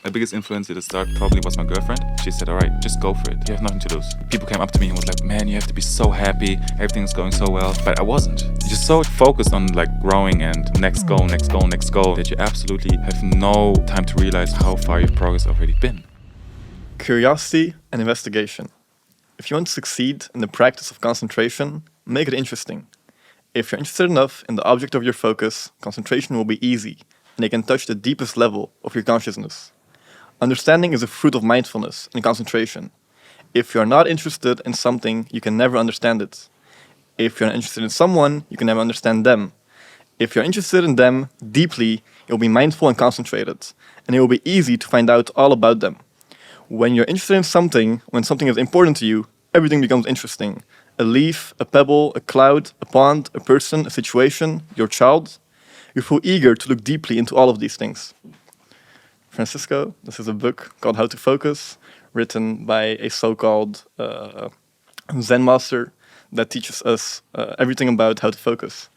My biggest influence at the start probably was my girlfriend. She said, all right, just go for it. You have nothing to lose. People came up to me and was like, man, you have to be so happy. Everything's going so well. But I wasn't. Just so focused on like growing and next goal, next goal, next goal, that you absolutely have no time to realize how far your progress already been. Curiosity and investigation. If you want to succeed in the practice of concentration, make it interesting. If you're interested enough in the object of your focus, concentration will be easy, and it can touch the deepest level of your consciousness. Understanding is a fruit of mindfulness and concentration. If you're not interested in something, you can never understand it. If you're not interested in someone, you can never understand them. If you're interested in them deeply, you'll be mindful and concentrated, and it will be easy to find out all about them. When you're interested in something, when something is important to you, everything becomes interesting. A leaf, a pebble, a cloud, a pond, a person, a situation, your child. You feel eager to look deeply into all of these things. Francisco, this is a book called How to Focus, written by a so-called Zen master that teaches us everything about how to focus.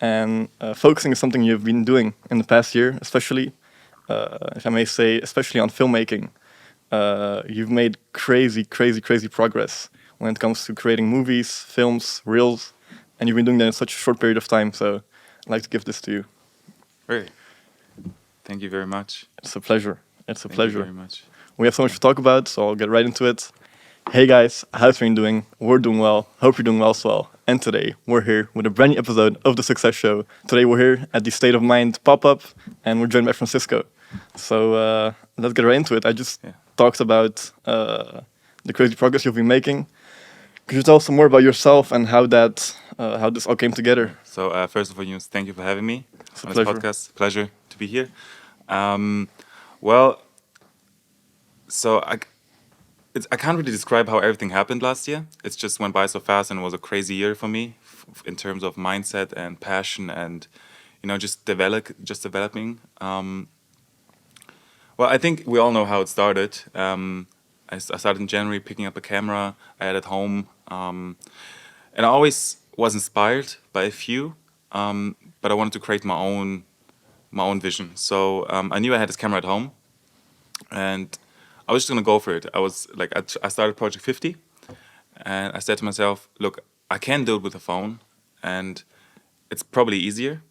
And focusing is something you've been doing in the past year, especially, if I may say, especially on filmmaking. You've made crazy progress when it comes to creating movies, films, reels, and you've been doing that in such a short period of time, so I'd like to give this to you. Really? Thank you very much. It's a pleasure. It's a Thank pleasure. you very much. We have so much to talk about, so I'll get right into it. Hey guys, how's everyone doing? We're doing well. Hope you're doing well as well. And today, we're here with a brand new episode of The Success Show. Today, we're here at the State of Mind pop-up, and we're joined by Francisco. So let's get right into it. I just talked about the crazy progress you've been making. Could you tell us some more about yourself and how this all came together? So first of all, Yunus, thank you for having me It's a on this pleasure. podcast. Pleasure to be here. Well, so I can't really describe how everything happened last year. It just went by so fast, and it was a crazy year for me in terms of mindset and passion, and just developing. Well, I think we all know how it started. I started in January picking up a camera I had at home, and I always was inspired by a few, but I wanted to create my own vision. So I knew I had this camera at home, and I was just gonna go for it. I was like, I started Project 50, and I said to myself, look, I can do it with a phone, and it's probably easier,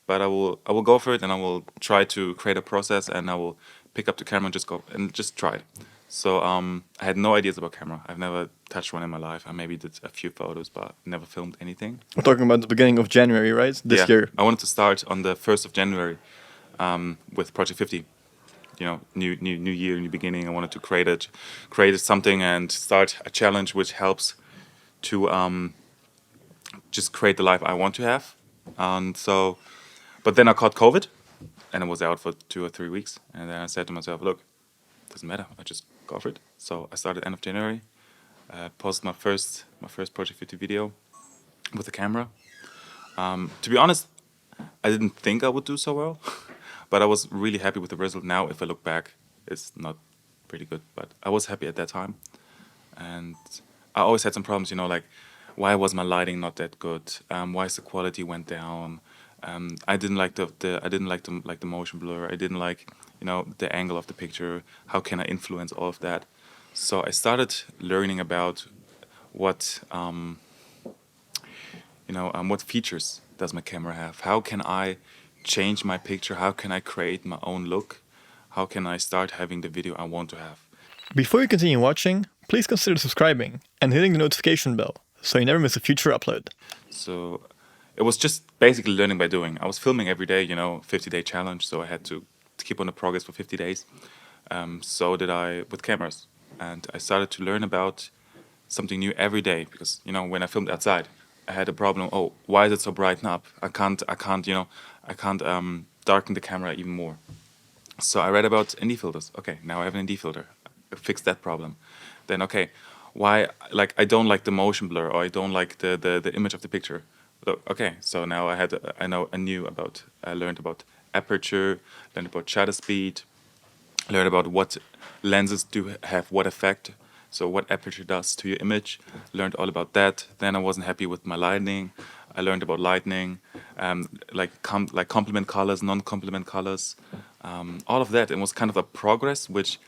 but I will go for it, and I will try to create a process, and I will pick up the camera and just go and just try it. So I had no ideas about camera. I've never touched one in my life. I maybe did a few photos, but never filmed anything. We're talking about the beginning of January, right? This year. I wanted to start on the 1st of January with Project 50. New year, new beginning. I wanted to create something and start a challenge which helps to just create the life I want to have. And so, but then I caught COVID, and I was out for 2 or 3 weeks. And then I said to myself, look, doesn't matter. I just go for it. So I started end of January. Posted my first Project 50 video with the camera. To be honest, I didn't think I would do so well, but I was really happy with the result. Now, if I look back, it's not pretty good, but I was happy at that time. And I always had some problems, like why was my lighting not that good? Why is the quality went down? I didn't like the motion blur. I didn't like the angle of the picture. How can I influence all of that? So I started learning about what features does my camera have? How can I change my picture? How can I create my own look? How can I start having the video I want to have? Before you continue watching, please consider subscribing and hitting the notification bell so you never miss a future upload. So it was just basically learning by doing. I was filming every day, 50-day challenge, so I had to keep on the progress for 50 days. So did I with cameras. And I started to learn about something new every day because, when I filmed outside, I had a problem. Oh, why is it so bright up? I can't darken the camera even more. So I read about ND filters. Okay, now I have an ND filter. I fixed that problem. Then, okay, why, I don't like the motion blur, or I don't like the image of the picture. So, okay, so now I learned about aperture, learned about shutter speed, learned about what lenses do have what effect, so what aperture does to your image, learned all about that. Then I wasn't happy with my lighting. I learned about lighting, complement colors, non-complement colors, All of that. It was kind of a progress, which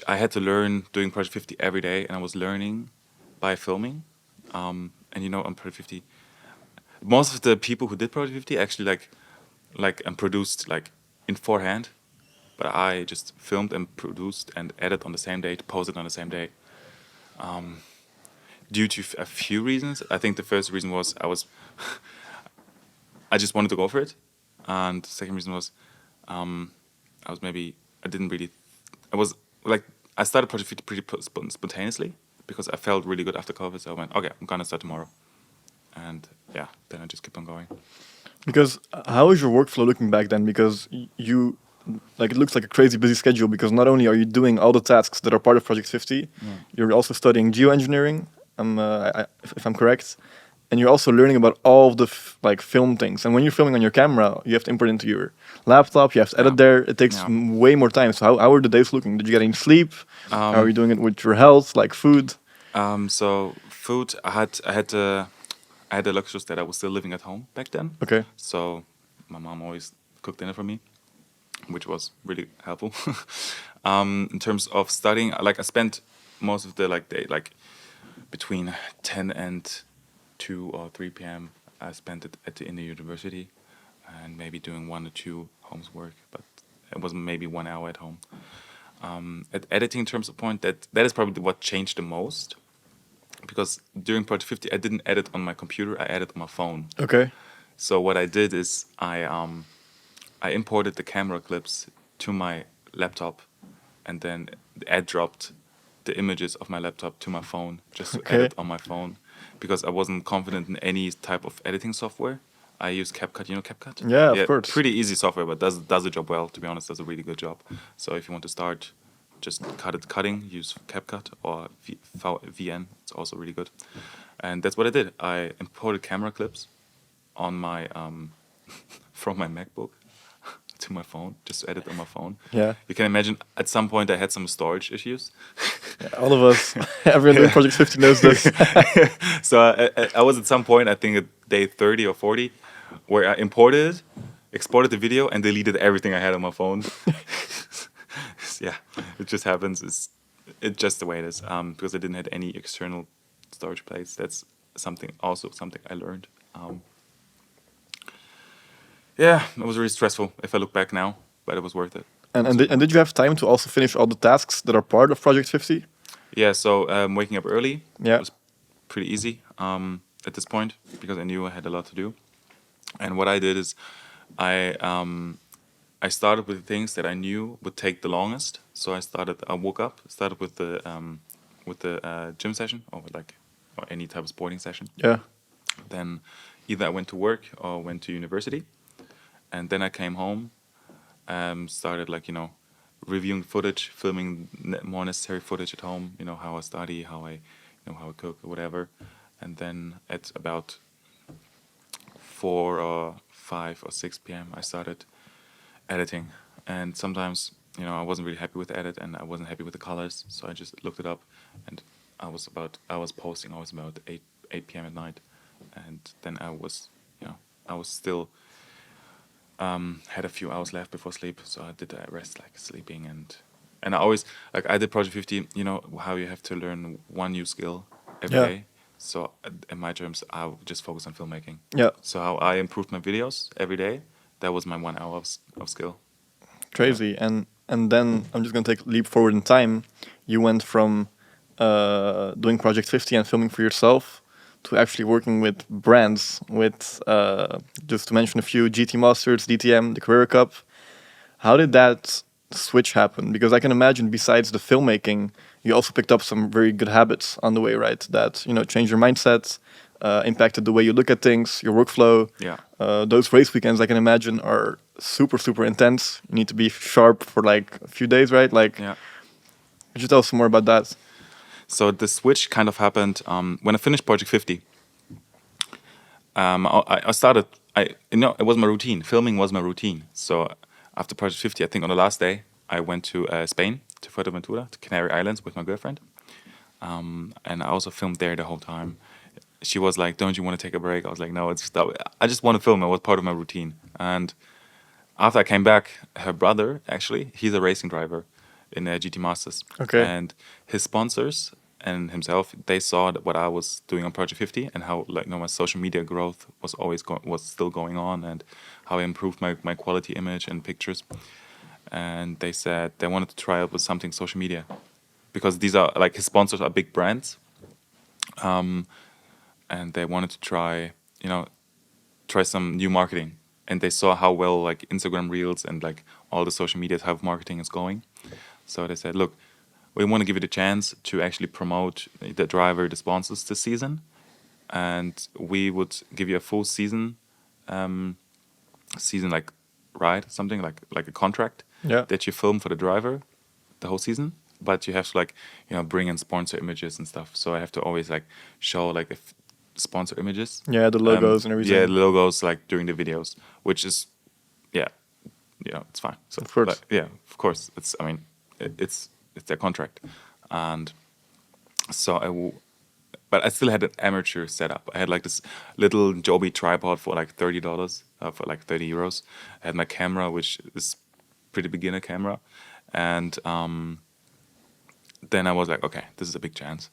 I had to learn doing Project 50 every day, and I was learning by filming. And on Project 50, most of the people who did Project 50 actually and produced like in forehand, but I just filmed and produced and edited on the same day to post it on the same day. Due to a few reasons. I think the first reason was I just wanted to go for it, and the second reason was I was maybe I didn't really I was like I started Project 50 pretty spontaneously because I felt really good after COVID, so I went, okay, I'm gonna start tomorrow, and yeah, then I just kept on going. Because how is your workflow looking back then? Because you, like, it looks like a crazy busy schedule. Because not only are you doing all the tasks that are part of Project 50, you're also studying geoengineering. If I'm correct, and you're also learning about all of the like film things. And when you're filming on your camera, you have to import into your laptop. You have to edit there. It takes way more time. So how are the days looking? Did you get any sleep? How are you doing it with your health, like food? So food, I had the luxury that I was still living at home back then. Okay. So my mom always cooked dinner for me, which was really helpful. In terms of studying, like I spent most of the day, like between 10 and 2 or 3 p.m. I spent it in the university, and maybe doing 1 or 2 homework, but it was maybe 1 hour at home. At editing terms of point, that is probably what changed the most, because during Project 50 I didn't edit on my computer, I edited on my phone. Okay. So what I did is I imported the camera clips to my laptop, and then add dropped the images of my laptop to my phone just to edit on my phone, because I wasn't confident in any type of editing software. I use CapCut. You know CapCut? Yeah, of course. Pretty easy software, but does the job well. To be honest, does a really good job. So if you want to start, just cutting. Use CapCut or VN. It's also really good. And that's what I did. I imported camera clips on my from my MacBook to my phone, just to edit on my phone. Yeah. You can imagine at some point I had some storage issues. Yeah, all of us, everyone doing Project 50 knows this. So I was at some point, I think at day 30 or 40, where I imported it, exported the video, and deleted everything I had on my phone. Yeah, it just happens. It's just the way it is. Because I didn't have any external storage plates. That's something I learned. Yeah, it was really stressful if I look back now, but it was worth it. And did you have time to also finish all the tasks that are part of Project 50? Yeah, so waking up early was pretty easy at this point, because I knew I had a lot to do. And what I did is I started with the things that I knew would take the longest. So I woke up, started with the gym session, or any type of sporting session. Yeah. Then either I went to work or went to university, and then I came home, started reviewing footage, filming more necessary footage at home. How I study, how I cook, or whatever. And then at about 4 or 5 or 6 p.m. I started editing. And sometimes I wasn't really happy with the edit, and I wasn't happy with the colors, so I just looked it up, and I was posting always about 8 p.m. at night, and then I was still had a few hours left before sleep, so I did the rest, like sleeping, and I always, I did Project 50, how you have to learn one new skill every day. So in my terms, I would just focus on filmmaking. Yeah. So how I improved my videos every day, that was my 1 hour of skill. Crazy. Yeah. And then I'm just gonna take a leap forward in time. You went from doing Project 50 and filming for yourself to actually working with brands, with just to mention a few, GT Masters, DTM, the Career Cup. How did that switch happen? Because I can imagine, besides the filmmaking, you also picked up some very good habits on the way, right? That changed your mindset, impacted the way you look at things, your workflow. Yeah. Those race weekends, I can imagine, are super, super intense. You need to be sharp for a few days, right? Yeah. Could you tell us some more about that? So the switch kind of happened when I finished Project 50. I started. It was my routine. Filming was my routine. So after Project 50, I think on the last day, I went to Spain, to Fuerteventura, to Canary Islands with my girlfriend, and I also filmed there the whole time. She was like, "Don't you want to take a break?" I was like, "No, I just want to film." It was part of my routine, and after I came back, her brother, actually, he's a racing driver in GT Masters. Okay. And his sponsors and himself, they saw that what I was doing on Project 50 and how, like, my social media growth was was still going on, and how I improved my quality image and pictures. And they said they wanted to try out with something social media, because these are, like, his sponsors are big brands. And they wanted to try some new marketing, and they saw how well, like, Instagram Reels and, like, all the social media type of marketing is going. So they said, look, we want to give you the chance to actually promote the driver, the sponsors this season, and we would give you a full season, like, ride, something like a contract Yeah. that you film for the driver the whole season, but you have to, like, bring in sponsor images and stuff. So I have to always, like, show, like, the sponsor images. Yeah, the logos and everything. Yeah, the logos, like, during the videos, which is, yeah, it's fine. So, Of course. but, yeah, of course, it's their contract, and so but I still had an amateur setup. I had, like, this little Joby tripod for like $30, for like 30 euros. I had my camera, which is pretty beginner camera, and then I was like, okay, this is a big chance.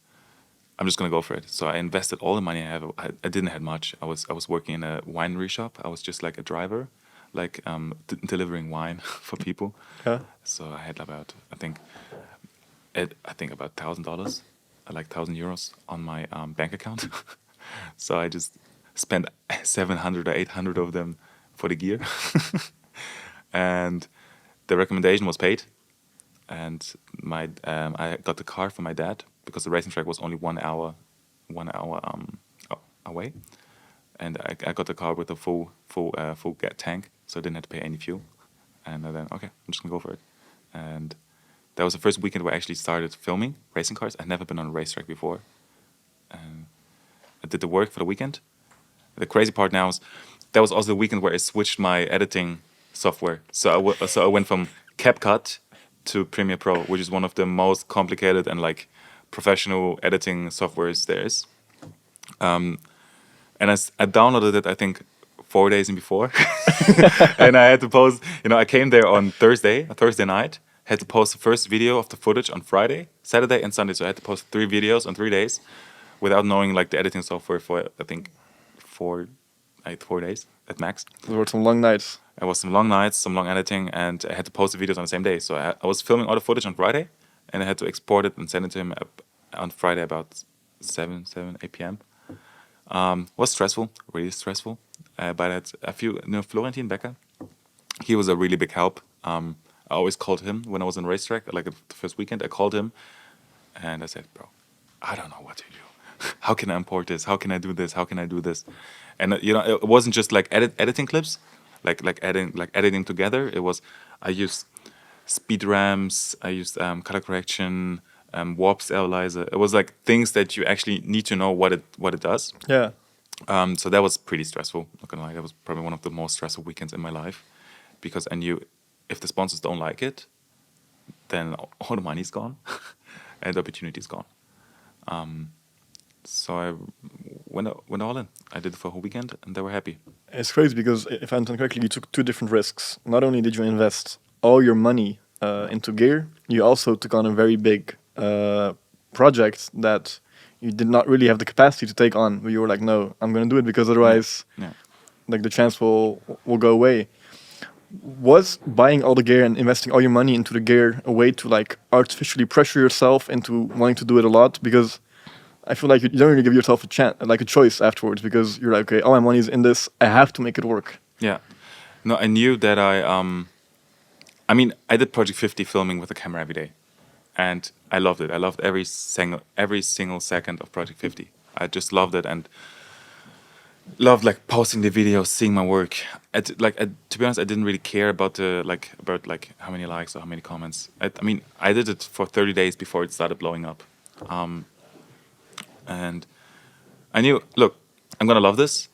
I'm just gonna go for it. So I invested all the money I have. I didn't have much. I was working in a winery shop. I was just like a driver, like, delivering wine for people. Yeah. So I had about, I think about $1,000, like €1,000 on my bank account. So I just spent 700 or 800 of them for the gear, and the recommendation was paid. And I got the car from my dad, because the racing track was only 1 hour away, and I got the car with a full tank, so I didn't have to pay any fuel. And then, okay, I'm just gonna go for it. And that was the first weekend where I actually started filming racing cars. I'd never been on a racetrack before. I did the work for the weekend. The crazy part now is that was also the weekend where I switched my editing software. So I went from CapCut to Premiere Pro, which is one of the most complicated and, like, professional editing softwares there is. And I downloaded it, I think, 4 days in before, and I had to post. I came there on a Thursday night. Had to post the first video of the footage on Friday, Saturday, and Sunday. So I had to post 3 videos on 3 days, without knowing, like, the editing software for, I think, 4 days at max. There were some long nights. It was some long nights, some long editing, and I had to post the videos on the same day. So I was filming all the footage on Friday, and I had to export it and send it to him on Friday about 8 p.m. Was stressful, really stressful. But I had a few, Florentin Becker, he was a really big help. I always called him when I was on racetrack, like, the first weekend. I called him, and I said, bro, I don't know what to do. How can I import this? How can I do this? How can I do this? And it wasn't just like editing clips, like editing together. It was, I used speed ramps, I used color correction, warp stabilizer. It was like things that you actually need to know what it does. Yeah. So that was pretty stressful. Not gonna lie, that was probably one of the most stressful weekends in my life, because I knew if the sponsors don't like it, then all the money's gone and the opportunity's gone. So I went all in. I did it for a whole weekend, and they were happy. It's crazy because, if I understand correctly, you took 2 different risks. Not only did you invest all your money into gear, you also took on a very big project that you did not really have the capacity to take on. But you were like, no, I'm going to do it, because otherwise, Yeah. like, the chance will go away. Was buying all the gear and investing all your money into the gear a way to, like, artificially pressure yourself into wanting to do it a lot? Because I feel like you don't really give yourself a choice afterwards, because you're like, okay, all my money's in this, I have to make it work. Yeah. No, I knew that I did Project 50 filming with a camera every day, and I loved it. I loved every single second of Project 50. I just loved it, and loved, like, posting the videos, seeing my work. To be honest, I didn't really care about how many likes or how many comments. I did it for 30 days before it started blowing up. And I knew, look, I'm gonna love this,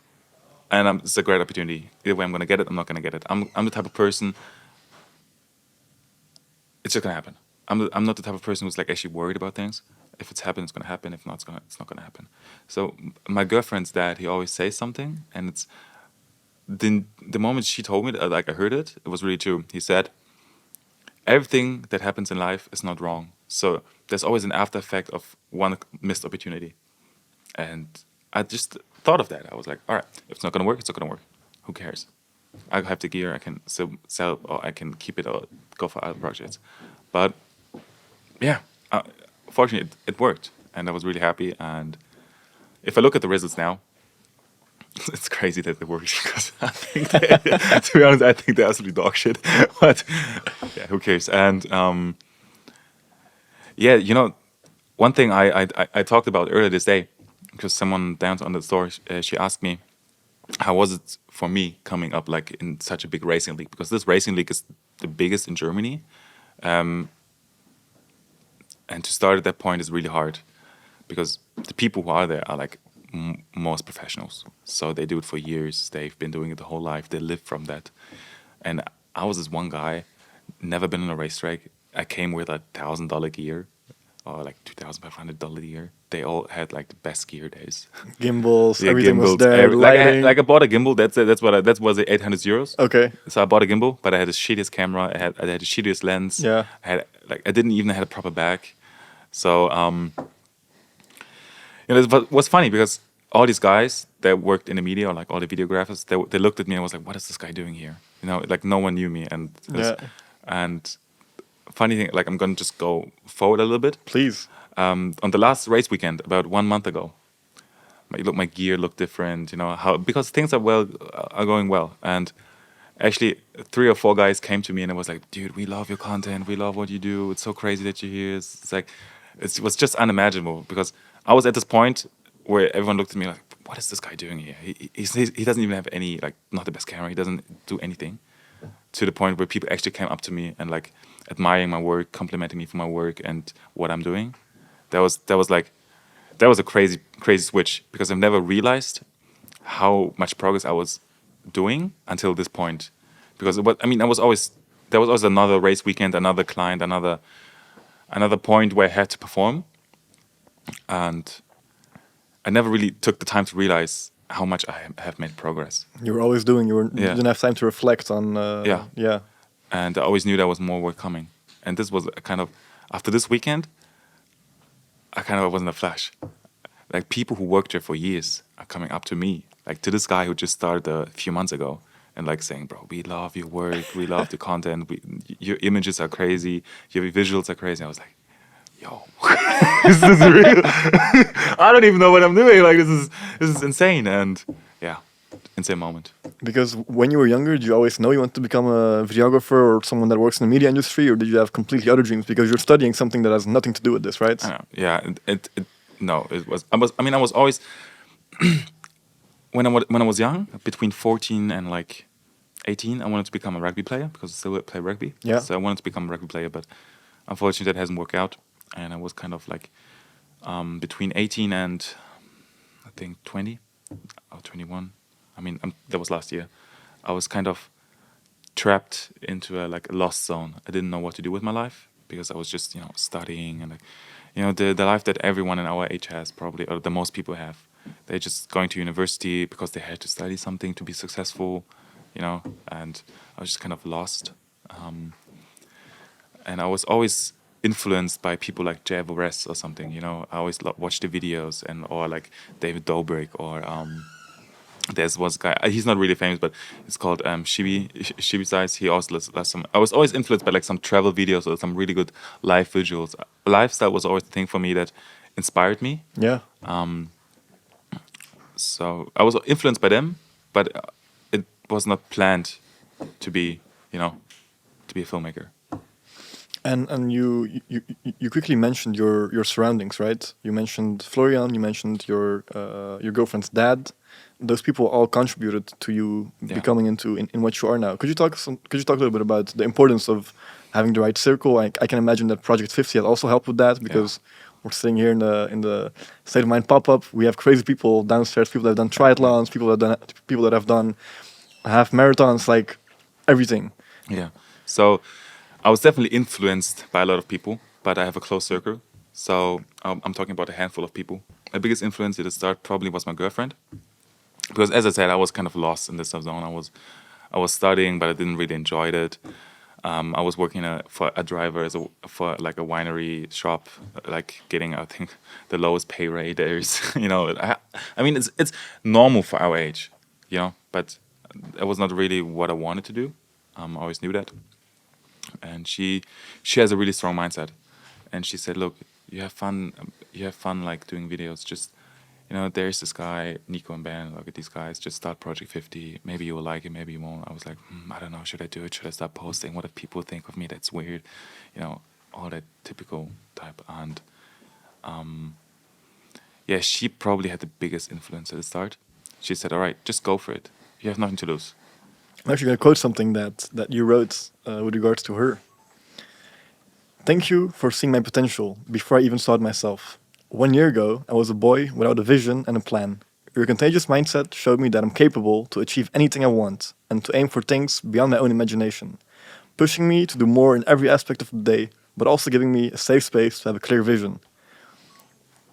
and it's a great opportunity. Either way, I'm gonna get it. I'm not gonna get it. I'm the type of person. It's just gonna happen. I'm not the type of person who's, like, actually worried about things. If it's happened, it's gonna happen. If not, it's not gonna happen. So my girlfriend's dad, he always says something, and it's, the moment she told me that, like I heard it, it was really true. He said, everything that happens in life is not wrong. So there's always an after effect of one missed opportunity. And I just thought of that. I was like, all right, if it's not gonna work, it's not gonna work. Who cares? I have the gear. I can still sell, or I can keep it, or go for other projects. But yeah, fortunately, it worked, and I was really happy. And if I look at the results now, it's crazy that it works because I think, to be honest, I think they're absolutely dog shit. But yeah, who cares? And yeah, you know, one thing I talked about earlier this day, because someone down on the store, she asked me, how was it for me coming up like in such a big racing league? Because this racing league is the biggest in Germany, and to start at that point is really hard, because the people who are there are like most professionals. So they do it for years. They've been doing it the whole life. They live from that. And I was this one guy, never been on a racetrack. I came with $1,000 gear, or like $2,500 gear. They all had like the best gear days. Gimbals, Yeah, everything was gimbals, there. like Lighting. I bought a gimbal. That was €800. Okay. So I bought a gimbal, but I had the shittiest camera. I had the shittiest lens. Yeah. I didn't even have a proper bag. So you know, it was funny because all these guys that worked in the media, or like all the videographers, they looked at me and was like, "What is this guy doing here?" You know, like no one knew me, Yeah. and funny thing, like I'm gonna just go forward a little bit. Please. On the last race weekend, about 1 month ago, my gear looked different. You know how, because things are going well, and actually 3 or 4 guys came to me and it was like, "Dude, we love your content. We love what you do. It's so crazy that you're here." It's like, it was just unimaginable, because I was at this point where everyone looked at me like, "What is this guy doing here? He doesn't even have any, like, not the best camera. He doesn't do anything." To the point where people actually came up to me and like admiring my work, complimenting me for my work and what I'm doing. That was a crazy switch, because I've never realized how much progress I was doing until this point. Because I was always, there was always another race weekend, another client, another point where I had to perform, and I never really took the time to realize how much I have made progress. You were always doing. You Yeah. didn't have time to reflect on. Yeah. Yeah. And I always knew there was more work coming. And this was a kind of, after this weekend, I kind of was in a flash. Like, people who worked there for years are coming up to me, like to this guy who just started a few months ago, and like saying, "Bro, we love your work, we love the content, your images are crazy, your visuals are crazy." I was like, "Yo, this is real." I don't even know what I'm doing. Like, this is insane. And yeah, insane moment. Because when you were younger, did you always know you wanted to become a videographer or someone that works in the media industry, or did you have completely other dreams? Because you're studying something that has nothing to do with this, right? I know. Yeah, no, it was. I was always when I was young, between 14 and like 18, I wanted to become a rugby player, because I still play rugby. Yeah. So I wanted to become a rugby player, but unfortunately that hasn't worked out. And I was kind of like between 18 and I think 20 or 21. I mean, that was last year. I was kind of trapped into a lost zone. I didn't know what to do with my life, because I was just, studying, and the life that everyone in our age has, probably, or the most people have. They're just going to university because they had to study something to be successful, and I was just kind of lost. And I was always influenced by people like Jay Alvarez or something. I always watched the videos, or like David Dobrik, or there's one guy. He's not really famous, but it's called Shibi Size. He also does some. I was always influenced by like some travel videos or some really good live visuals. Lifestyle was always the thing for me that inspired me. Yeah. So I was influenced by them, but it was not planned to be, to be a filmmaker. And you quickly mentioned your surroundings, right? You mentioned Florian. You mentioned your girlfriend's dad. Those people all contributed to you becoming in what you are now. Could you talk a little bit about the importance of having the right circle? I can imagine that Project 50 has also helped with that, because we're sitting here in the State of Mind pop-up. We have crazy people downstairs, people that have done triathlons, people that have done half marathons, like everything. Yeah. So I was definitely influenced by a lot of people, but I have a close circle. So I'm talking about a handful of people. My biggest influence at the start probably was my girlfriend, because as I said, I was kind of lost in this zone. I was studying, but I didn't really enjoy it. I was working for a driver for like a winery shop, like getting I think the lowest pay rate there is. I mean it's normal for our age, but it was not really what I wanted to do. I always knew that, and she has a really strong mindset, and she said, "Look, you have fun like doing videos. Just there's this guy, Nico and Ben. Look at these guys. Just start Project 50. Maybe you will like it. Maybe you won't." I was like, I don't know. Should I do it? Should I start posting? What if people think of me? That's weird. All that typical type. And yeah, she probably had the biggest influence at the start. She said, "All right, just go for it. You have nothing to lose." I'm actually going to quote something that you wrote with regards to her. "Thank you for seeing my potential before I even saw it myself. 1 year ago, I was a boy without a vision and a plan. Your contagious mindset showed me that I'm capable to achieve anything I want and to aim for things beyond my own imagination, pushing me to do more in every aspect of the day, but also giving me a safe space to have a clear vision."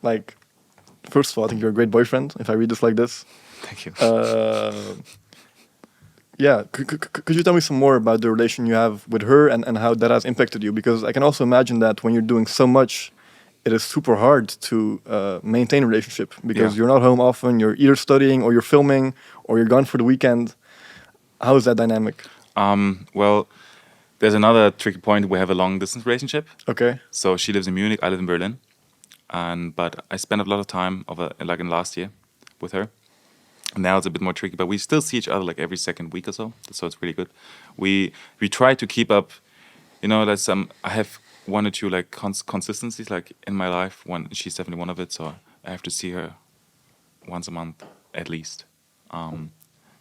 Like, first of all, I think you're a great boyfriend, if I read this like this. Thank you. Yeah, could you tell me some more about the relation you have with her and how that has impacted you? Because I can also imagine that when you're doing so much, it is super hard to maintain a relationship because you're not home often. You're either studying or you're filming or you're gone for the weekend. How is that dynamic? Well, there's another tricky point. We have a long distance relationship. Okay. So she lives in Munich, I live in Berlin, but I spent a lot of time like in last year with her. Now it's a bit more tricky, but we still see each other like every second week or so. So it's really good. We try to keep up. That's I have one or two like consistencies like in my life. She's definitely one of it. So I have to see her once a month at least,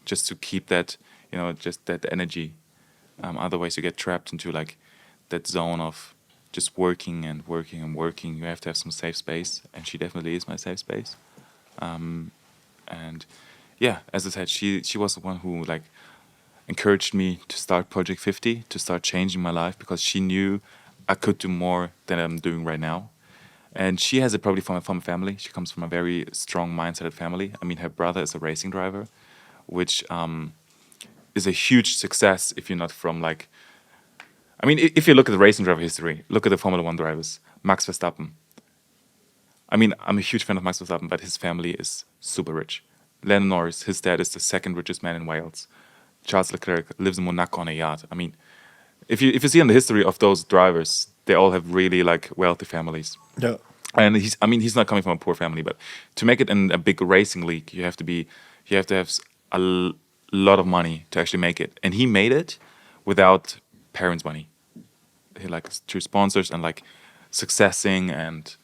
just to keep that just that energy. Otherwise, you get trapped into like that zone of just working and working and working. You have to have some safe space, and she definitely is my safe space. And yeah, as I said, she was the one who like encouraged me to start Project 50, to start changing my life, because she knew I could do more than I'm doing right now. And she has it probably from a family. She comes from a very strong mindset family. I mean, her brother is a racing driver, which is a huge success if you're not from like. I mean, if you look at the racing driver history, look at the Formula One drivers. Max Verstappen. I mean, I'm a huge fan of Max Verstappen, but his family is super rich. Lennon Norris, his dad is the second richest man in Wales. Charles Leclerc lives in Monaco on a yacht. I mean, if you see on the history of those drivers, they all have really like wealthy families. Yeah. And he's not coming from a poor family, but to make it in a big racing league, you have to have a lot of money to actually make it. And he made it without parents' money. He like through sponsors and like successing and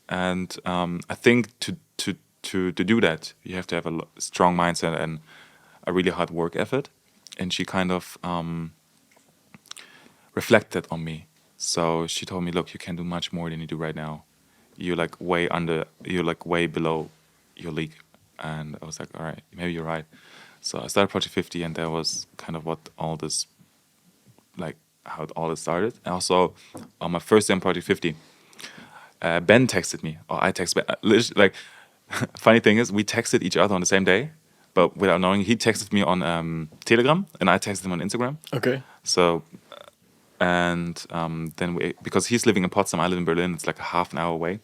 and I think to do that you have to have a strong mindset and a really hard work effort. And she kind of reflected on me. So she told me, "Look, you can do much more than you do right now. You're like way below your league." And I was like, "All right, maybe you're right." So I started Project 50, and that was kind of what all this, like how all this started. And also, on my first day on Project 50, Ben texted me, or I texted Ben. Like, funny thing is, we texted each other on the same day, but without knowing. He texted me on Telegram, and I texted him on Instagram. Okay. So, and then because he's living in Potsdam, I live in Berlin. It's like a half an hour away.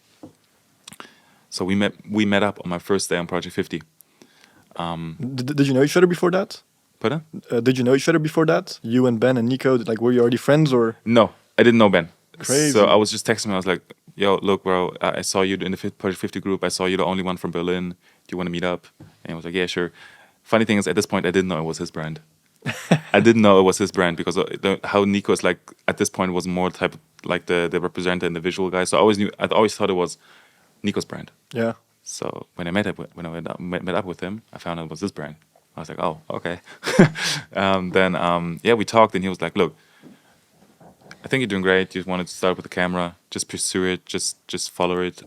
So we met up on my first day on Project 50. Did you know each other before that? Pardon? Did you know each other before that? You and Ben and Nico, like, were you already friends or? No, I didn't know Ben. Crazy. So I was just texting him. I was like, "Yo, look, bro, I saw you in the Project 50 group. I saw you the only one from Berlin. Do you want to meet up?" And he was like, "Yeah, sure." Funny thing is, at this point, I didn't know it was his brand. I didn't know it was his brand because how Nico is like at this point was more type of like the representative and the visual guy. So I always thought it was Nico's brand. Yeah. So when I met up with him, I found out it was his brand. I was like, "Oh, okay." Then we talked, and he was like, "Look, I think you're doing great. You wanted to start with the camera. Just pursue it. Just follow it.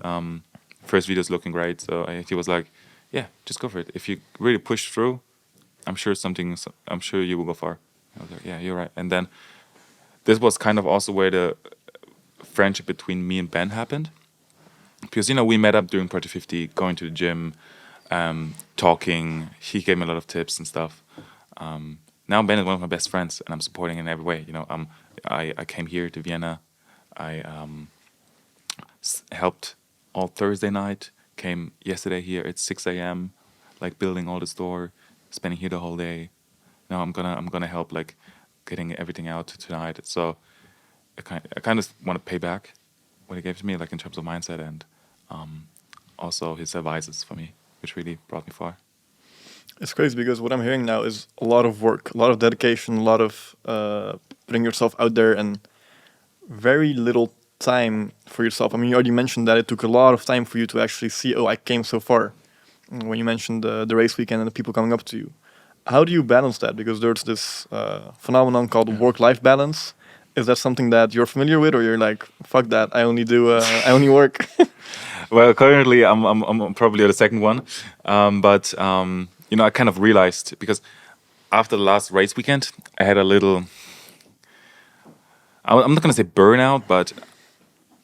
First video's looking great." So he was like, "Yeah, just go for it. If you really push through, I'm sure you will go far." I was like, "Yeah, you're right." And then this was kind of also where the friendship between me and Ben happened, because we met up during Project 50, going to the gym, talking. He gave me a lot of tips and stuff. Now Ben is one of my best friends, and I'm supporting him in every way. I came here to Vienna. I helped all Thursday night. Came yesterday here at 6 a.m. Like building all the store, spending here the whole day. Now I'm gonna help like getting everything out tonight. So I kind of want to pay back what he gave to me, like in terms of mindset and also his advices for me, which really brought me far. It's crazy because what I'm hearing now is a lot of work, a lot of dedication, a lot of putting yourself out there, and very little time for yourself. I mean, you already mentioned that it took a lot of time for you to actually see, oh, I came so far. When you mentioned the race weekend and the people coming up to you, how do you balance that? Because there's this phenomenon called work-life balance. Is that something that you're familiar with, or you're like, fuck that, I only do, I only work? Well, currently I'm probably the second one, but I kind of realized because after the last race weekend, I had a little. I'm not gonna say burnout, but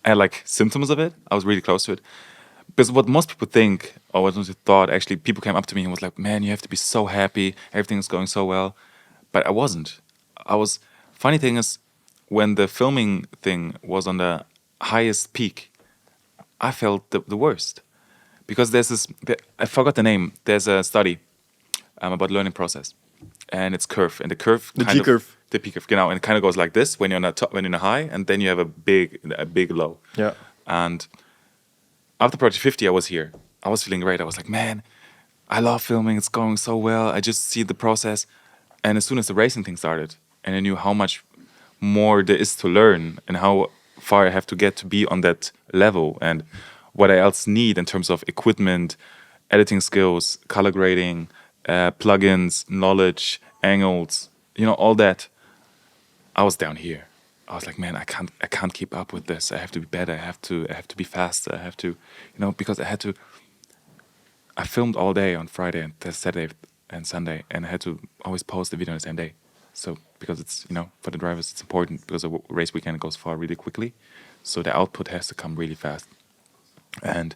I had like symptoms of it. I was really close to it because what most people think, or what most people thought, actually, people came up to me and was like, "Man, you have to be so happy. Everything's going so well," but I wasn't. I was. Funny thing is, when the filming thing was on the highest peak, I felt the worst because there's this. I forgot the name. There's a study about learning process, and it's curve, and the curve The kind G curve. of the P curve, and it kind of goes like this when you're on a top, when you're in a high, and then you have a big low. Yeah. And after Project 50, I was here. I was feeling great. I was like, man, I love filming. It's going so well. I just see the process. And as soon as the racing thing started, and I knew how much more there is to learn and how far I have to get to be on that level and what I else need in terms of equipment, editing skills, color grading, plugins, knowledge, angles, all that. I was down here. I was like, man, I can't keep up with this. I have to be better. I have to be faster. I have to, because I filmed all day on Friday and Saturday and Sunday, and I had to always post the video on the same day. So because it's, for the drivers, it's important because a race weekend goes far really quickly. So the output has to come really fast. And,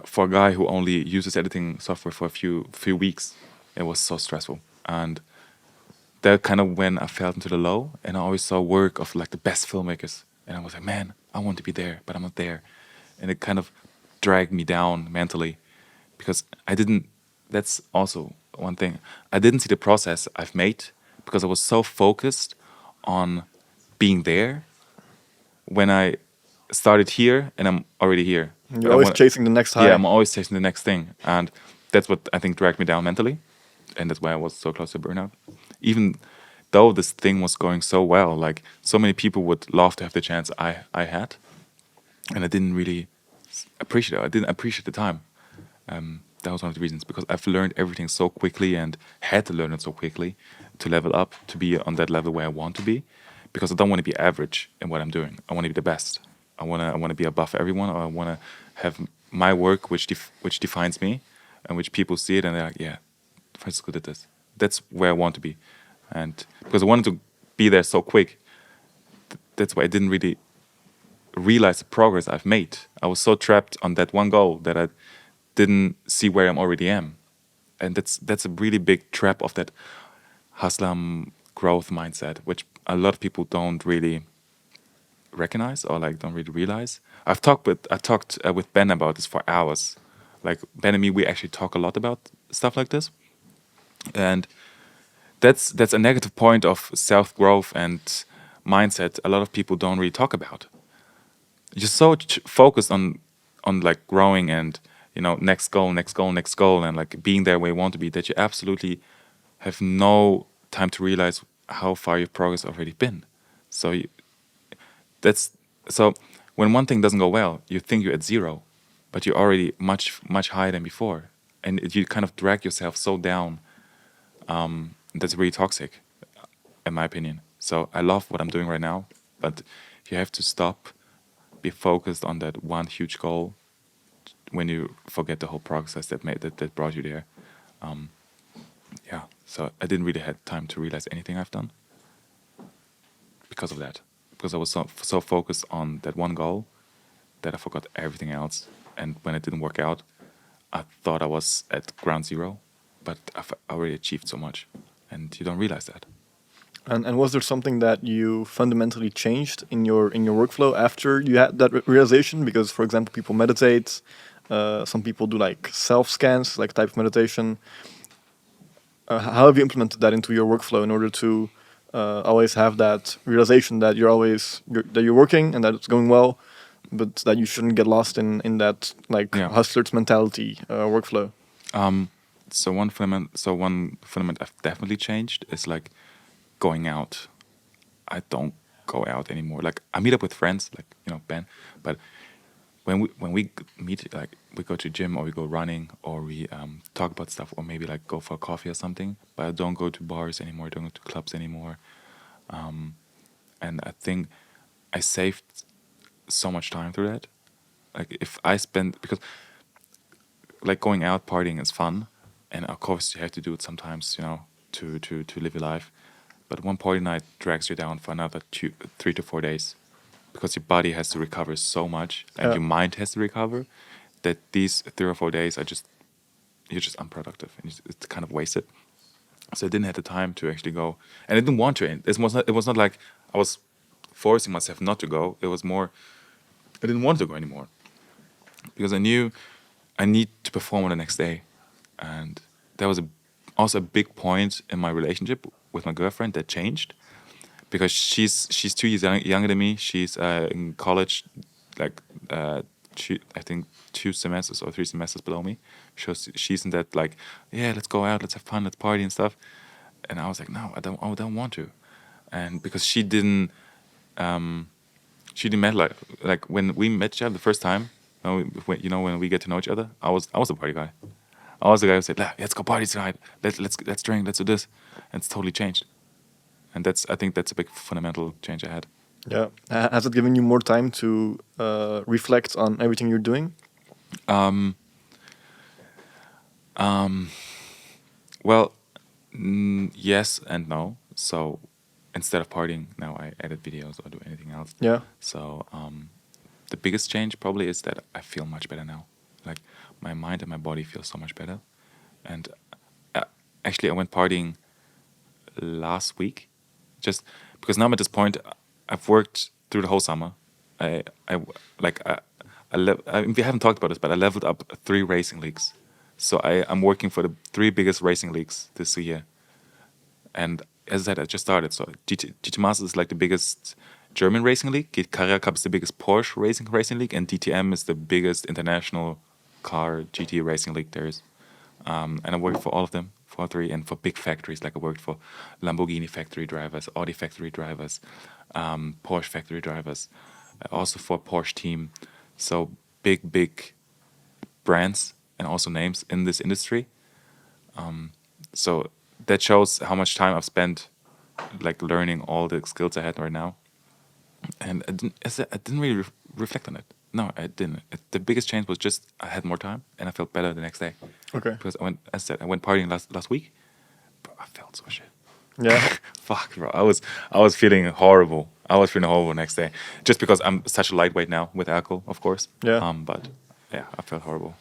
for a guy who only uses editing software for a few weeks, it was so stressful. And that kind of when I fell into the low, and I always saw work of like the best filmmakers. And I was like, man, I want to be there, but I'm not there. And it kind of dragged me down mentally because that's also one thing. I didn't see the process I've made because I was so focused on being there when I started here and I'm already here. But You're I always wanna- chasing the next high. Yeah, I'm always chasing the next thing. And that's what I think dragged me down mentally. And that's why I was so close to burnout. Even though this thing was going so well, like so many people would love to have the chance I had. And I didn't really appreciate it. I didn't appreciate the time. That was one of the reasons because I've learned everything so quickly and had to learn it so quickly to level up, to be on that level where I want to be. Because I don't want to be average in what I'm doing. I want to be the best. I want to be above everyone. Or I want to have my work, which defines me, and which people see it and they're like, yeah, Francisco did this. That's where I want to be, and because I wanted to be there so quick, that's why I didn't really realize the progress I've made. I was so trapped on that one goal that I didn't see where I'm already am, and that's a really big trap of that hustle growth mindset, which a lot of people don't really recognize or like don't really realize. I talked with Ben about this for hours. Like Ben and me, we actually talk a lot about stuff like this, and that's a negative point of self growth and mindset. A lot of people don't really talk about. You're so focused on like growing and next goal, next goal, next goal, and like being there where you want to be that you absolutely have no time to realize how far your progress already been. So that's so when one thing doesn't go well, you think you're at zero, but you're already much higher than before, and you kind of drag yourself so down. That's really toxic, in my opinion. So I love what I'm doing right now, but you have to stop, be focused on that one huge goal when you forget the whole process that brought you there. Yeah, so I didn't really have time to realize anything I've done because of that. Because I was so focused on that one goal that I forgot everything else. And when it didn't work out, I thought I was at ground zero, but I've already achieved so much, and you don't realize that. And was there something that you fundamentally changed in your workflow after you had that realization? Because, for example, people meditate. Some people do like self scans, like type of meditation. How have you implemented that into your workflow in order to always have that realization that that you're working and that it's going well, but that you shouldn't get lost in that like Yeah. hustler's mentality workflow? One fundament I've definitely changed is like going out. I don't go out anymore. Like I meet up with friends, like Ben, but when we meet, like we go to gym or we go running or we talk about stuff or maybe like go for a coffee or something. But I don't go to bars anymore. I don't go to clubs anymore. And I think I saved so much time through that. Like if I spend because like going out partying is fun, and of course you have to do it sometimes, to live your life. But one party night drags you down for another 3 to 4 days, because your body has to recover so much and Yeah. your mind has to recover, that these 3 or 4 days you're just unproductive and it's kind of wasted. So I didn't have the time to actually go, and I didn't want to. It was not like I was forcing myself not to go. It was more I didn't want to go anymore, because I knew I need to perform on the next day, and that was also a big point in my relationship with my girlfriend that changed, because she's 2 years younger than me. She's in college, like I think 2 semesters or 3 semesters below me. So she's in that like, yeah, let's go out, let's have fun, let's party and stuff. And I was like, no, I don't want to, and because she didn't met like when we met each other the first time. When we get to know each other, I was the party guy. I was the guy who said, let's go party tonight. Let's drink. Let's do this. And it's totally changed. And I think that's a big fundamental change I had. Yeah. Has it given you more time to reflect on everything you're doing? Well, yes and no. So instead of partying, now I edit videos or do anything else. Yeah. So the biggest change probably is that I feel much better now. Like my mind and my body feel so much better. And uh, actually, I went partying last week, just because now I'm at this point. I've worked through the whole summer. I like we haven't talked about this, but I leveled up 3 racing leagues. So I'm working for the 3 biggest racing leagues this year. And as I said, I just started. So GT Masters is like the biggest German racing league. Carrera Cup is the biggest Porsche racing league, and DTM is the biggest international car GT racing league there is. And I worked for all of them, for all 3, and for big factories. Like I worked for Lamborghini factory drivers, Audi factory drivers, Porsche factory drivers, also for Porsche team. So big brands and also names in this industry. So that shows how much time I've spent like learning all the skills I had right now. And I didn't really reflect on it. No, I didn't. The biggest change was just I had more time and I felt better the next day. Okay. Because I went partying last week, but I felt so shit. Yeah. Fuck, bro. I was feeling horrible. I was feeling horrible next day, just because I'm such a lightweight now with alcohol, of course. Yeah. But yeah, I felt horrible.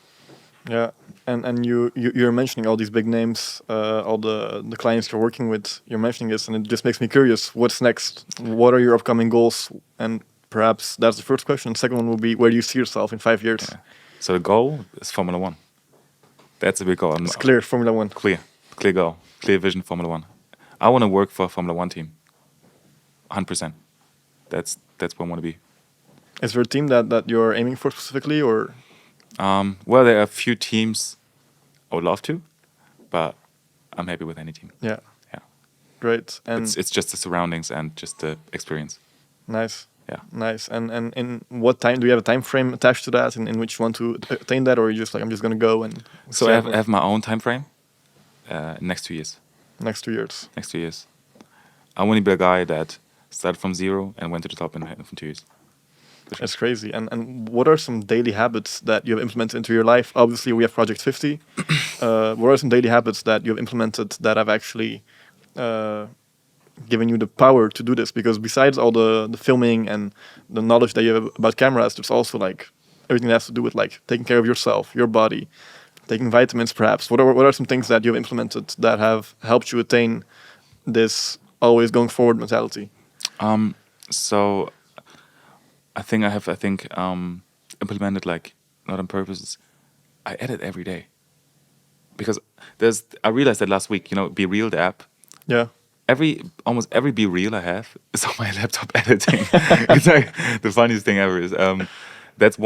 Yeah, and you're mentioning all these big names, all the clients you're working with. You're mentioning this, and it just makes me curious. What's next? What are your upcoming goals? And perhaps that's the first question. The second one will be, where do you see yourself in 5 years? Yeah. So the goal is Formula One. That's a big goal. It's clear, Formula One. Clear goal, clear vision. Formula One. I want to work for a Formula One team. 100%. That's where I want to be. Is there a team that you're aiming for specifically, or? Well, there are a few teams I would love to, but I'm happy with any team. Yeah. Yeah. Great. And It's just the surroundings and just the experience. nice. Yeah. Nice. And in what time do you have a time frame attached to that, in which you want to attain that, or are you just like, I'm just gonna go and? So see I how- have my own time frame. Next 2 years. next 2 years. Next 2 years. I want to be a guy that started from zero and went to the top in 2 years. For sure. That's crazy. And what are some daily habits that you have implemented into your life? Obviously, we have Project 50. What are some daily habits that you have implemented that have actually given you the power to do this? Because besides all the filming and the knowledge that you have about cameras, there's also like everything that has to do with like taking care of yourself, your body, taking vitamins, perhaps. What are some things that you've implemented that have helped you attain this always going forward mentality? So I think implemented, like, not on purpose. I edit every day because I realized that last week. Be Real, the app. Yeah. Almost every Be Real I have is on my laptop editing. It's like the funniest thing ever. Is that's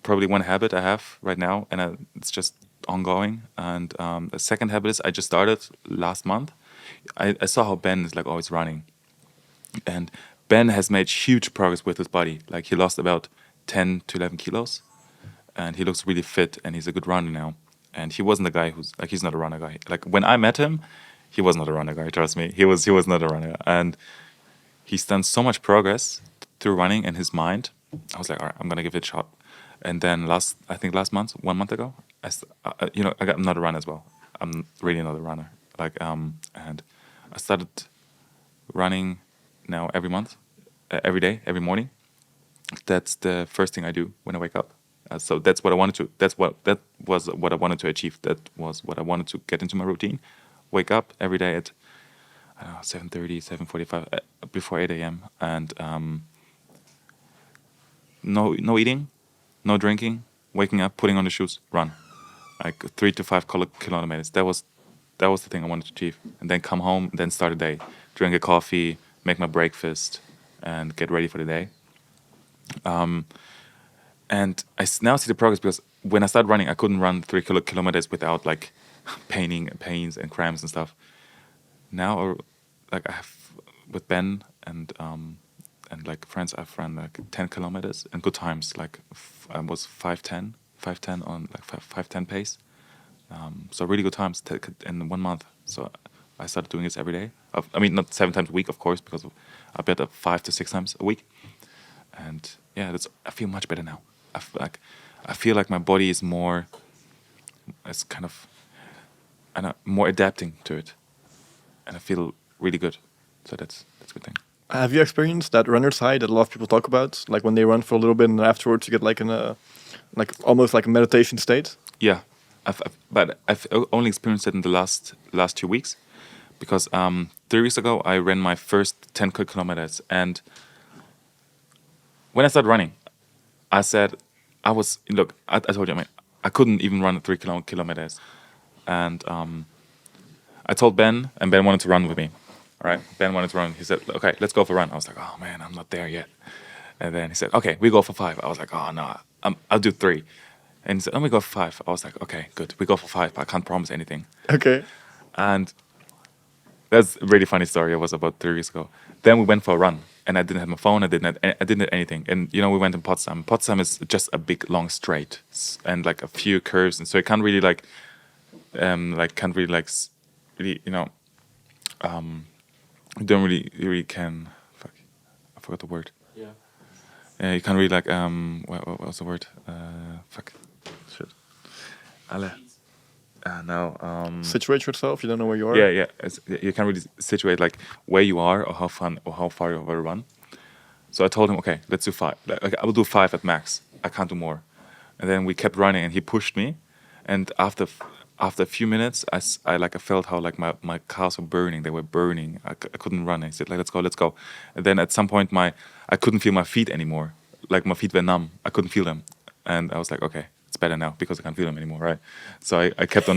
probably one habit I have right now, and it's just ongoing. And the second habit is I just started last month. I saw how Ben is like always running, and Ben has made huge progress with his body. Like, he lost about 10 to 11 kilos, and he looks really fit, and he's a good runner now. And he wasn't a guy he's not a runner guy. Like, when I met him, he was not a runner guy. Trust me, he was not a runner, and he's done so much progress through running in his mind. I was like, all right, I'm gonna give it a shot. And then last month, 1 month ago, I'm not a runner as well. I'm really not a runner. And I started running now every month, every day, every morning. That's the first thing I do when I wake up. So that's what I wanted to. That was what I wanted to achieve. That was what I wanted to get into my routine. Wake up every day at 7:30, 7:45, before 8 a.m. And no eating, no drinking. Waking up, putting on the shoes, run, like 3 to 5 kilometers. That was the thing I wanted to achieve. And then come home, then start the day, drink a coffee, make my breakfast, and get ready for the day. And I now see the progress, because when I started running, I couldn't run 3 kilometers without like pains and cramps and stuff. Now, like, I have with Ben and like friends, I've run like 10 kilometers and good times. Like, I was 5:10 on like 5:10 pace. So really good times in 1 month. So I started doing this every day. I mean, not 7 times a week, of course, because I bet 5 to 6 times a week. And yeah, I feel much better now. I feel like my body is more, it's kind of, more adapting to it, and I feel really good. So that's a good thing. Have you experienced that runner's high that a lot of people talk about? Like, when they run for a little bit and afterwards you get like like almost like a meditation state? Yeah, but I've only experienced it in the last 2 weeks, because 3 weeks ago I ran my first 10 kilometers, and when I started running, I said I told you, I couldn't even run 3 kilometers, and I told Ben, and Ben wanted to run with me. All right, Ben wanted to run. He said, "Okay, let's go for a run." I was like, "Oh man, I'm not there yet." And then he said, "Okay, we go for 5." I was like, "Oh no, I'll do 3." And he said, "Let me go for 5." I was like, "Okay, good, we go for 5. But I can't promise anything." Okay. And that's a really funny story. It was about 3 weeks ago. Then we went for a run, and I didn't have my phone. I didn't have anything. And we went in Potsdam. Potsdam is just a big long straight, and like a few curves, and so you can't really you don't really can. Fuck, I forgot the word. Yeah. You can't really what was the word? Fuck. Shit. Alle. No. Situate yourself. You don't know where you are. Yeah. You can't really situate like where you are or how far you will run. So I told him, okay, let's do 5. Like, I will do 5 at max. I can't do more. And then we kept running, and he pushed me. And after a few minutes, I felt how like my calves were burning. They were burning. I couldn't run. I said, like, let's go. And then at some point, I couldn't feel my feet anymore. Like, my feet were numb. I couldn't feel them. And I was like, okay, it's better now because I can't feel them anymore, right? So I kept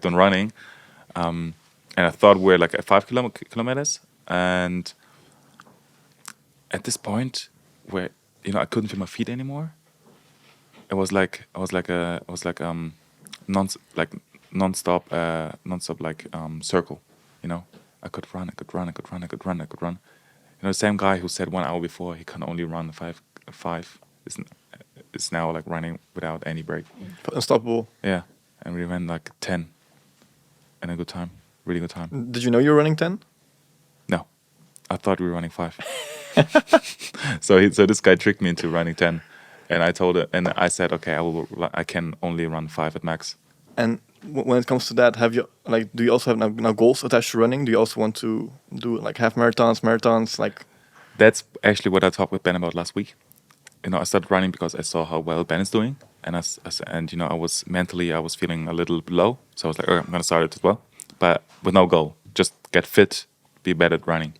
on running. And I thought we're like at 5 kilometers. And at this point, where I couldn't feel my feet anymore, it was like non-stop circle. I could run. The same guy who said 1 hour before he can only run five is now like running without any break. Unstoppable. Yeah, and we ran like 10 in a good time, really good time. Did you know you were running 10? No, I thought we were running 5. So this guy tricked me into running 10, and I said, okay, I can only run 5 at max. And when it comes to that, do you also have now goals attached to running? Do you also want to do like half marathons, like? That's actually what I talked with Ben about last week. I started running because I saw how well Ben is doing, and I was mentally feeling a little low, so I was like, I'm gonna start it as well, but with no goal, just get fit, be better at running.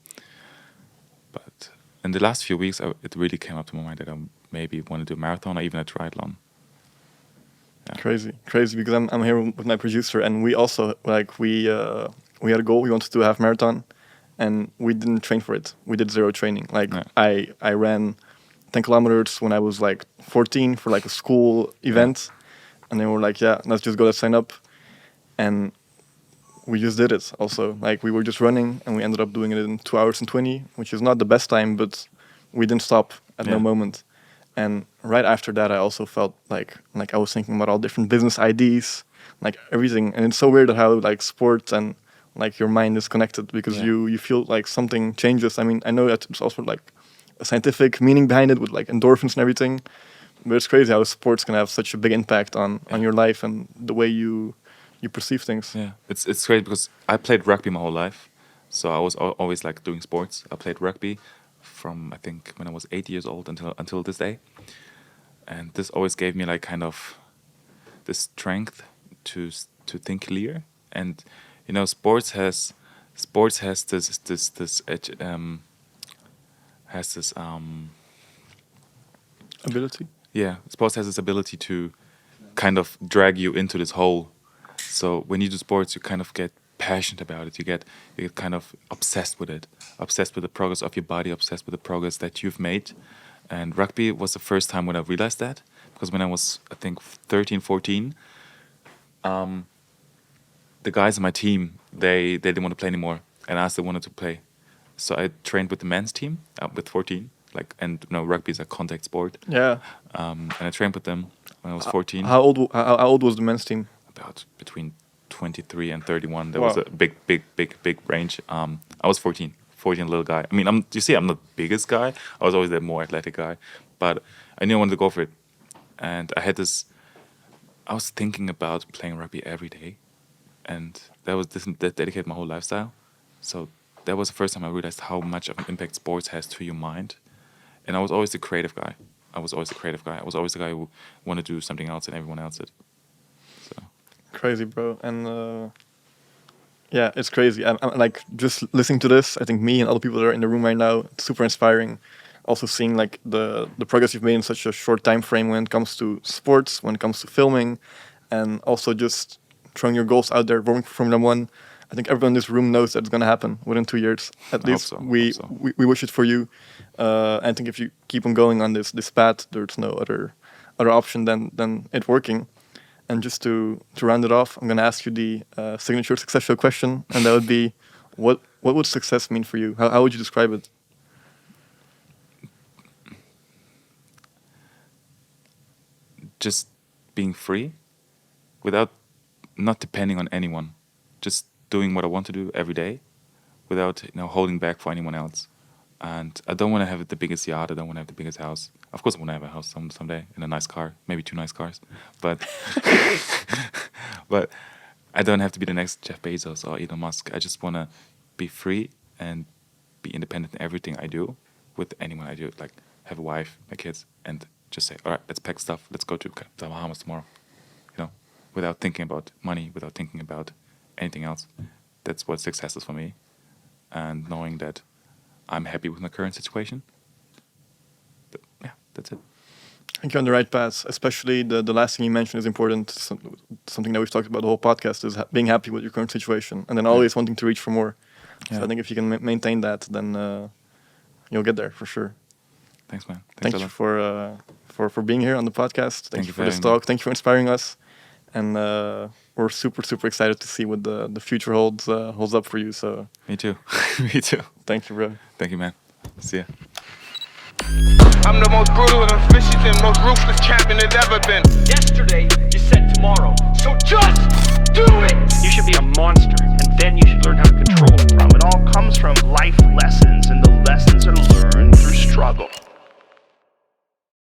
But in the last few weeks, it really came up to my mind that I maybe want to do a marathon or even a triathlon. Yeah. Crazy, because I'm here with my producer, and we also we had a goal. We wanted to do a half marathon, and we didn't train for it. We did zero training. I ran 10 kilometers when I was 14 for a school event, and then we're like, yeah, let's just go, let's sign up, and we just did it. Also, we were just running, and we ended up doing it in 2 hours and 20, which is not the best time, but we didn't stop at no moment. And right after that, I also felt like I was thinking about all different business ideas, everything. And it's so weird how sports and your mind is connected, because you feel something changes. I mean, I know that it's also a scientific meaning behind it with endorphins and everything, but it's crazy how sports can have such a big impact on your life and the way you perceive things. Yeah, it's great because I played rugby my whole life, so I was always doing sports. I played rugby from I think when I was 8 years old until this day, and this always gave me kind of the strength to think clear. And sports has this Ability. Yeah, sports has this ability to kind of drag you into this hole. So when you do sports, you kind of get passionate about it. You get kind of obsessed with it, obsessed with the progress of your body, obsessed with the progress that you've made. And rugby was the first time when I realized that, because when I was, I think, 13, 14, the guys on my team, they didn't want to play anymore, and I still wanted to play. So I trained with the men's team with 14, and rugby is a contact sport. Yeah. And I trained with them when I was 14. How old was the men's team? About between 23 and 31. There was a big range. I was 14, little guy. I mean, I'm not the biggest guy. I was always the more athletic guy, but I knew I wanted to go for it. And I was thinking about playing rugby every day, and that dedicated my whole lifestyle. So that was the first time I realized how much of an impact sports has to your mind. And I was always the creative guy. I was always the guy who wanted to do something else than everyone else did. So. Crazy, bro. And yeah, it's crazy. I'm just listening to this, I think me and other people that are in the room right now, it's super inspiring. Also seeing the progress you've made in such a short time frame when it comes to sports, when it comes to filming, and also just throwing your goals out there, working for Formula 1. I think everyone in this room knows that it's going to happen within 2 years. At least we wish it for you. I think if you keep on going on this path, there's no other option than it working. And just to round it off, I'm going to ask you the signature successful question, and that would be, what would success mean for you? How would you describe it? Just being free, without not depending on anyone, just doing what I want to do every day, without holding back for anyone else. And I don't want to have the biggest yacht. I don't want to have the biggest house. Of course, I want to have a house someday and a nice car, maybe 2 nice cars. But but I don't have to be the next Jeff Bezos or Elon Musk. I just want to be free and be independent in everything I do with anyone I do. Have a wife, my kids, and just say, all right, let's pack stuff. Let's go to the Bahamas tomorrow. Without thinking about money, without thinking about anything else. That's what success is for me. And knowing that I'm happy with my current situation. But yeah, that's it. I think you're on the right path. Especially the last thing you mentioned is important. Something that we've talked about the whole podcast is being happy with your current situation, and then always wanting to reach for more. Yeah. So I think if you can maintain that, then you'll get there for sure. Thanks, man. Thank you for being here on the podcast. Thank you for this talk. Thank you for inspiring us. And we're super excited to see what the future holds up for you. So me too. Me too. Thank you, bro. Thank you, man. See ya. I'm the most brutal and vicious and most ruthless champion there's ever been. Yesterday, you said tomorrow. So just do it! You should be a monster.